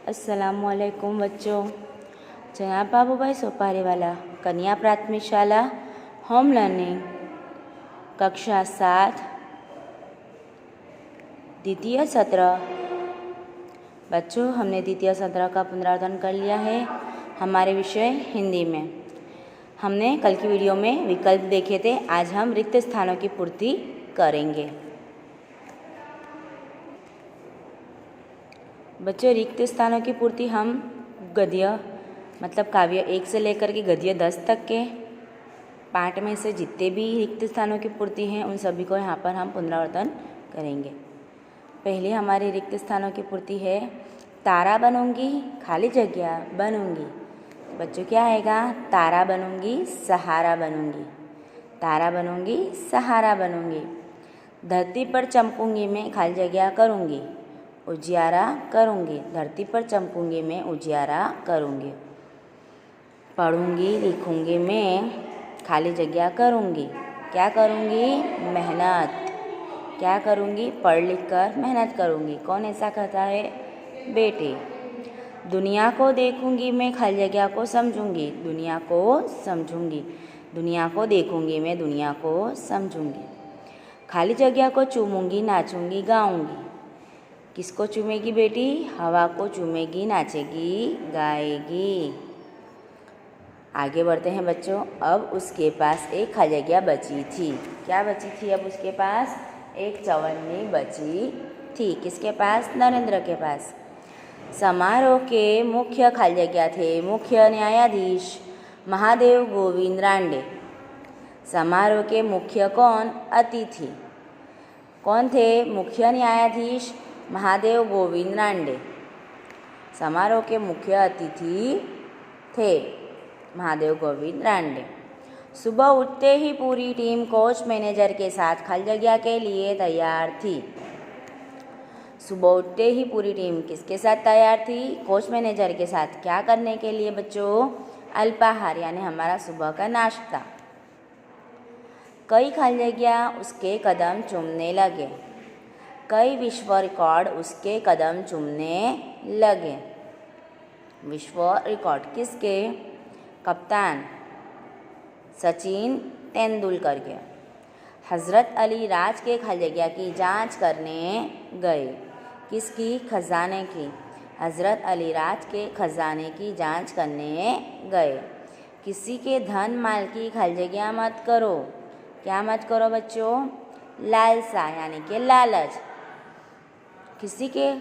अस्सलामुअलैकुम बच्चों। जनाब बाबूभाई सोपारीवाला कन्या प्राथमिक शाला होम लर्निंग कक्षा 7 द्वितीय सत्र। बच्चों, हमने द्वितीय सत्र का पुनरावर्तन कर लिया है। हमारे विषय हिंदी में हमने कल की वीडियो में विकल्प देखे थे। आज हम रिक्त स्थानों की पूर्ति करेंगे। बच्चों, रिक्त स्थानों की पूर्ति हम गद्य मतलब काव्य 1 से लेकर के गद्य 10 तक के पाठ में से जितने भी रिक्त स्थानों की पूर्ति हैं उन सभी को यहाँ पर हम पुनरावर्तन करेंगे। पहले हमारी रिक्त स्थानों की पूर्ति है तारा बनूंगी खाली जगह बनूंगी। बच्चों, क्या आएगा? तारा बनूंगी सहारा बनूंगी, तारा बनूंगी सहारा बनूंगी। धरती पर चमकूंगी मैं खाली जगह करूंगी, उजियारा करूंगी। धरती पर चमकूंगी मैं उजियारा करूंगी। पढ़ूंगी लिखूंगी मैं खाली जगह करूंगी। क्या करूंगी? मेहनत। क्या करूंगी? पढ़ लिख कर मेहनत करूंगी। कौन ऐसा कहता है? बेटे। दुनिया को देखूंगी मैं खाली जगह को समझूंगी, दुनिया को समझूंगी। दुनिया को देखूंगी मैं दुनिया को समझूंगी। खाली जगह को चूमूंगी नाचूंगी गाऊंगी। किसको चूमेगी बेटी? हवा को चूमेगी नाचेगी गाएगी। आगे बढ़ते हैं बच्चों। अब उसके पास एक खाली जगह बची थी। क्या बची थी? अब उसके पास एक चवन्नी बची थी। किसके पास? नरेंद्र के पास। समारोह के मुख्य खाली जगह थे मुख्य न्यायाधीश महादेव गोविंद रांडे। समारोह के मुख्य कौन? अतिथि। कौन थे? मुख्य न्यायाधीश महादेव गोविंद रांडे। समारोह के मुख्य अतिथि थे महादेव गोविंद रांडे। सुबह उठते ही पूरी टीम कोच मैनेजर के साथ खाली जगह के लिए तैयार थी। सुबह उठते ही पूरी टीम किसके साथ तैयार थी? कोच मैनेजर के साथ। क्या करने के लिए बच्चों? अल्पाहार यानी हमारा सुबह का नाश्ता। कई खाली जगह उसके कदम चूमने लगे। कई विश्व रिकॉर्ड उसके कदम चूमने लगे। विश्व रिकॉर्ड किसके? कप्तान सचिन तेंदुलकर के। हज़रत अली राज के खाली जगह की जांच करने गए। किसकी? खजाने की। हज़रत अली राज के खजाने की जांच करने गए। किसी के धन माल की खाली जगह मत करो। क्या मत करो बच्चों? लालसा यानी कि लालच। किसी के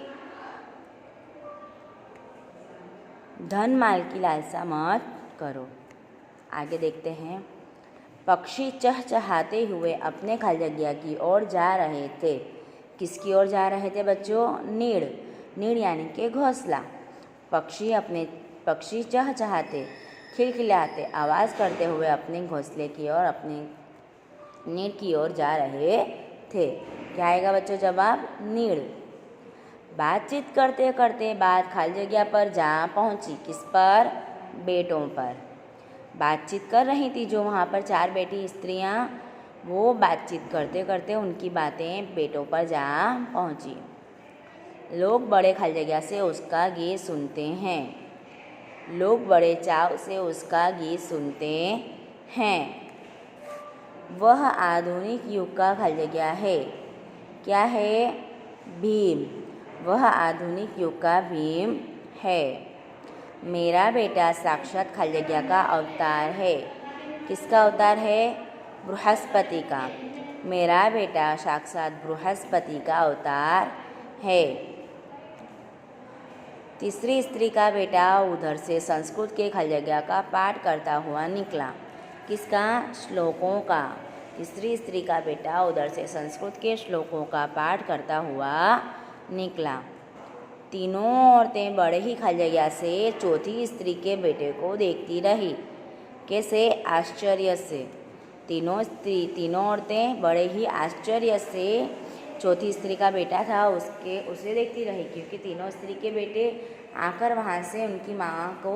धन माल की लालसा मत करो। आगे देखते हैं। पक्षी चहचहाते हुए अपने खाली जगह की ओर जा रहे थे। किसकी ओर जा रहे थे बच्चों? नीड़। नीड़ यानी कि घोंसला। पक्षी चहचहाते खिलखिलाते आवाज़ करते हुए अपने घोंसले की ओर अपने नीड़ की ओर जा रहे थे। क्या आएगा बच्चों जवाब? नीड़। बातचीत करते करते बात खाली जगह पर जा पहुंची। किस पर? बेटों पर। बातचीत कर रही थी जो वहाँ पर 4 बेटी स्त्रियाँ, वो बातचीत करते करते उनकी बातें बेटों पर जा पहुंची। लोग बड़े खाली जगह से उसका गीत सुनते हैं। लोग बड़े चाव से उसका गीत सुनते हैं। वह आधुनिक युग का खाली जगह है। क्या है? भीम। वह आधुनिक युग का भीम है। मेरा बेटा साक्षात खाली जगह का अवतार है। किसका अवतार है? बृहस्पति का। मेरा बेटा साक्षात बृहस्पति का अवतार है। तीसरी स्त्री का बेटा उधर से संस्कृत के खाली जगह का पाठ करता हुआ निकला। किसका? श्लोकों का। तीसरी स्त्री का बेटा उधर से संस्कृत के श्लोकों का पाठ करता हुआ निकला। तीनों औरतें बड़े ही खाली जगह से चौथी स्त्री के बेटे को देखती रही। कैसे? आश्चर्य से। तीनों औरतें बड़े ही आश्चर्य से चौथी स्त्री का बेटा था उसे देखती रही, क्योंकि तीनों स्त्री के बेटे आकर वहाँ से उनकी माँ को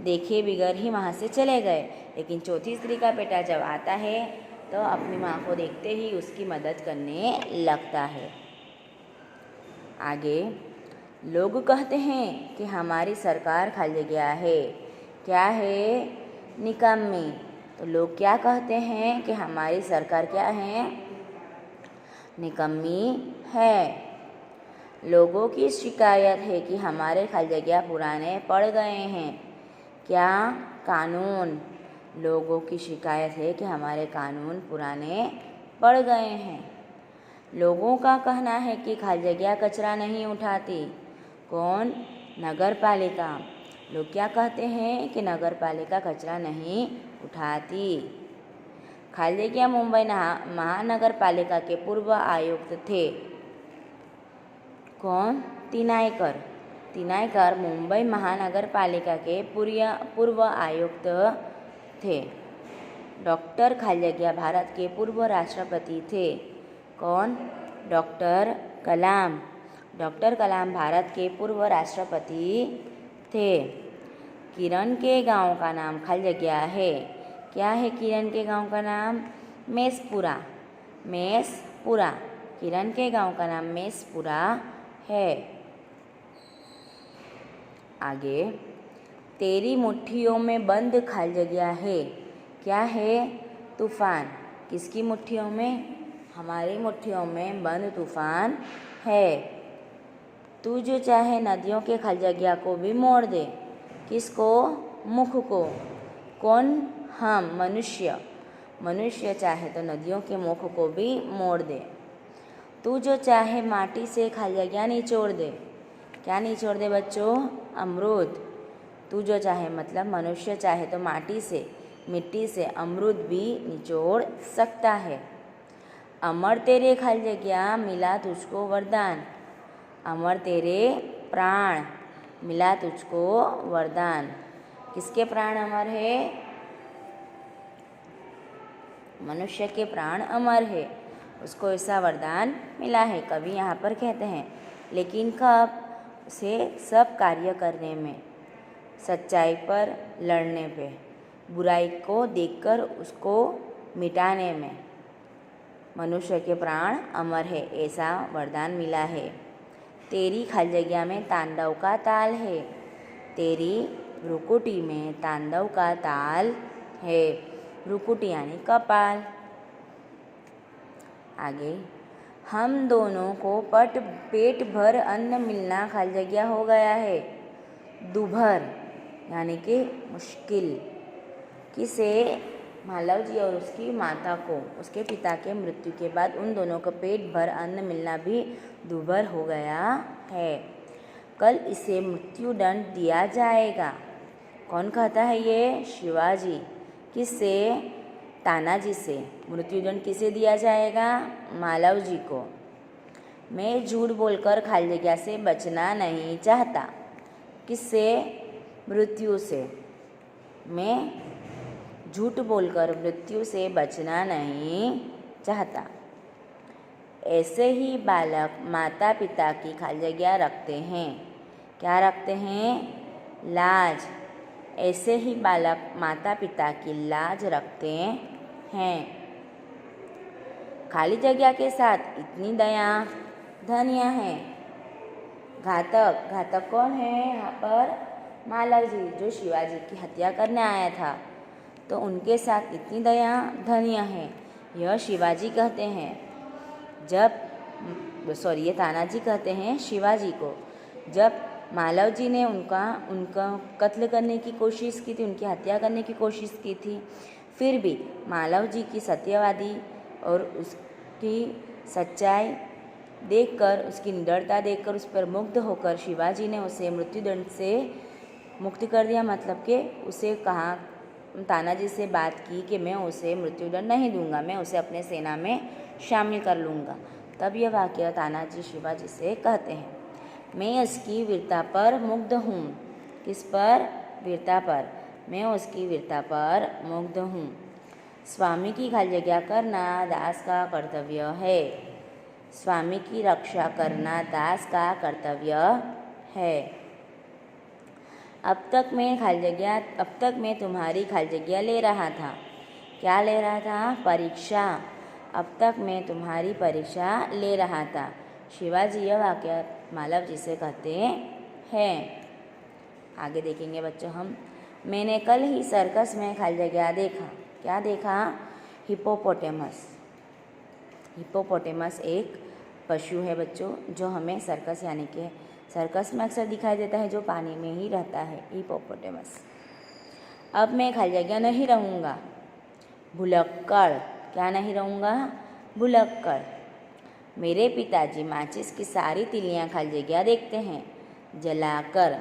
देखे बिगैर ही वहाँ से चले गए। लेकिन चौथी स्त्री का बेटा जब आता है तो अपनी माँ को देखते ही उसकी मदद करने लगता है। आगे लोग कहते हैं कि हमारी सरकार खाली जगह है क्या है, निकम्मी। तो लोग क्या कहते हैं कि हमारी सरकार क्या है, निकम्मी है। लोगों की शिकायत है कि हमारे खाली जगह पुराने पड़ गए हैं क्या, कानून। लोगों की शिकायत है कि हमारे कानून पुराने पड़ गए हैं। लोगों का कहना है कि खाली जगह कचरा नहीं उठाती, कौन, नगर पालिका। लोग क्या कहते हैं कि नगर पालिका कचरा नहीं उठाती। खाली जगह मुंबई महानगर पालिका के पूर्व आयुक्त थे, कौन, तिनायकर। तिनायकर मुंबई महानगर पालिका के पूर्व आयुक्त थे। डॉक्टर खाली जगह भारत के पूर्व राष्ट्रपति थे, कौन, डॉक्टर कलाम। डॉक्टर कलाम भारत के पूर्व राष्ट्रपति थे। किरण के गांव का नाम खाली जगह है क्या है, किरण के गांव का नाम, मेसपुरा। मेसपुरा, किरण के गांव का नाम मेसपुरा है। आगे, तेरी मुट्ठियों में बंद खाली जगह है क्या है, तूफान। किसकी मुट्ठियों में, हमारी मुट्ठियों में बंद तूफान है। तू जो चाहे नदियों के खाली जगह को भी मोड़ दे, किसको, मुख को, कौन, हम, मनुष्य। मनुष्य चाहे तो नदियों के मुख को भी मोड़ दे। तू जो चाहे माटी से खाली जगह निचोड़ दे, क्या निचोड़ दे बच्चों, अमरूद। तू जो चाहे मतलब मनुष्य चाहे तो मिट्टी से अमरूद भी निचोड़ सकता है। अमर तेरे खाली जगह मिला तुझको वरदान। अमर तेरे प्राण मिला तुझको वरदान। किसके प्राण अमर है, मनुष्य के प्राण अमर है, उसको ऐसा वरदान मिला है। कवि यहाँ पर कहते हैं, लेकिन कब, से सब कार्य करने में, सच्चाई पर लड़ने पे, बुराई को देखकर उसको मिटाने में मनुष्य के प्राण अमर है, ऐसा वरदान मिला है। तेरी खाली जगह में तांडव का ताल है। तेरी भ्रुकुटी में तांडव का ताल है। भ्रुकुटी यानी कपाल। आगे, हम दोनों को पेट भर अन्न मिलना खाली जगह हो गया है, दुभर यानी कि मुश्किल। किसे, मालव जी और उसकी माता को उसके पिता के मृत्यु के बाद उन दोनों को पेट भर अन्न मिलना भी दुभर हो गया है। कल इसे मृत्युदंड दिया जाएगा। कौन कहता है ये, शिवाजी। किससे, तानाजी से। मृत्युदंड किसे दिया जाएगा, मालव जी को। मैं झूठ बोलकर खाली जगह से बचना नहीं चाहता, किससे, मृत्यु से। मैं झूठ बोलकर मृत्यु से बचना नहीं चाहता। ऐसे ही बालक माता पिता की खाली जगह रखते हैं, क्या रखते हैं, लाज। ऐसे ही बालक माता पिता की लाज रखते हैं। खाली जगह के साथ इतनी दया, धन्य है। घातक कौन है यहाँ पर, मालव जी, जो शिवाजी की हत्या करने आया था, तो उनके साथ इतनी दया, धन्य है। यह शिवाजी कहते हैं। ये तानाजी कहते हैं शिवाजी को। जब मालव जी ने उनका कत्ल करने की कोशिश की थी, उनकी हत्या करने की कोशिश की थी, फिर भी मालव जी की सत्यवादी और उसकी सच्चाई देखकर, उसकी निडरता देखकर, उस पर मुग्ध होकर शिवाजी ने उसे मृत्युदंड से मुक्त कर दिया। मतलब कि उसे कहा, तानाजी से बात की कि मैं उसे मृत्युदंड नहीं दूंगा, मैं उसे अपने सेना में शामिल कर लूँगा। तब यह वाक्य तानाजी शिवाजी से कहते हैं, मैं उसकी वीरता पर मुग्ध हूँ। किस पर, वीरता पर। मैं उसकी वीरता पर मुग्ध हूँ। स्वामी की खाली जगह करना दास का कर्तव्य है। स्वामी की रक्षा करना दास का कर्तव्य है। अब तक मैं तुम्हारी खाली जगह ले रहा था। क्या ले रहा था, परीक्षा। अब तक मैं तुम्हारी परीक्षा ले रहा था। शिवाजी यह वाक्य मालव जिसे कहते हैं। आगे देखेंगे बच्चों हम। मैंने कल ही सर्कस में खाली जगह देखा। क्या देखा? हिप्पोपोटेमस। हिप्पोपोटेमस एक पशु है बच्चों, जो हमें सर्कस यानी कि सर्कस में अक्सर दिखाई देता है, जो पानी में ही रहता है, हिप्पोपोटेमस। अब मैं खाली जगह नहीं रहूँगा। भुलक्कड़। क्या नहीं रहूँगा? भुलक्कड़। मेरे पिताजी माचिस की सारी तिलियाँ खाली जगह देखते हैं जलाकर।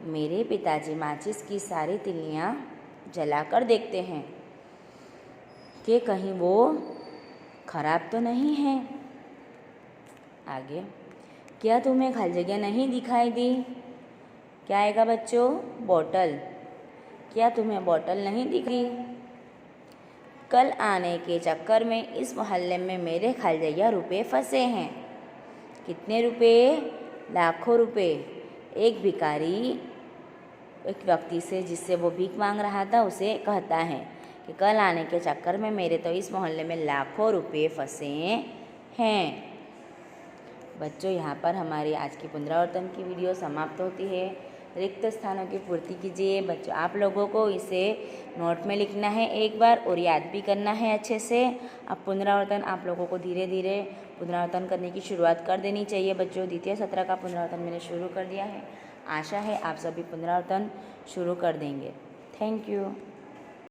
मेरे पिताजी माचिस की सारी तिलियाँ जलाकर देखते हैं कि कहीं वो खराब तो नहीं है। आगे, क्या तुम्हें खाली जगह नहीं दिखाई दी? क्या आएगा बच्चों? बॉटल। क्या तुम्हें बॉटल नहीं दिखी? कल आने के चक्कर में इस मोहल्ले में मेरे खाली जगह रुपये फंसे हैं। कितने रुपये? लाखों रुपये। एक भिखारी एक व्यक्ति से, जिससे वो भीख मांग रहा था, उसे कहता है कि कल आने के चक्कर में मेरे तो इस मोहल्ले में लाखों रुपये फंसे हैं। बच्चों, यहाँ पर हमारी आज की पुनरावर्तन की वीडियो समाप्त होती है। रिक्त स्थानों की पूर्ति कीजिए। बच्चों, आप लोगों को इसे नोट में लिखना है एक बार और याद भी करना है अच्छे से। अब पुनरावर्तन आप लोगों को धीरे धीरे पुनरावर्तन करने की शुरुआत कर देनी चाहिए। बच्चों, द्वितीय सत्र का पुनरावर्तन मैंने शुरू कर दिया है। आशा है आप सभी पुनरावर्तन शुरू कर देंगे। Thank you.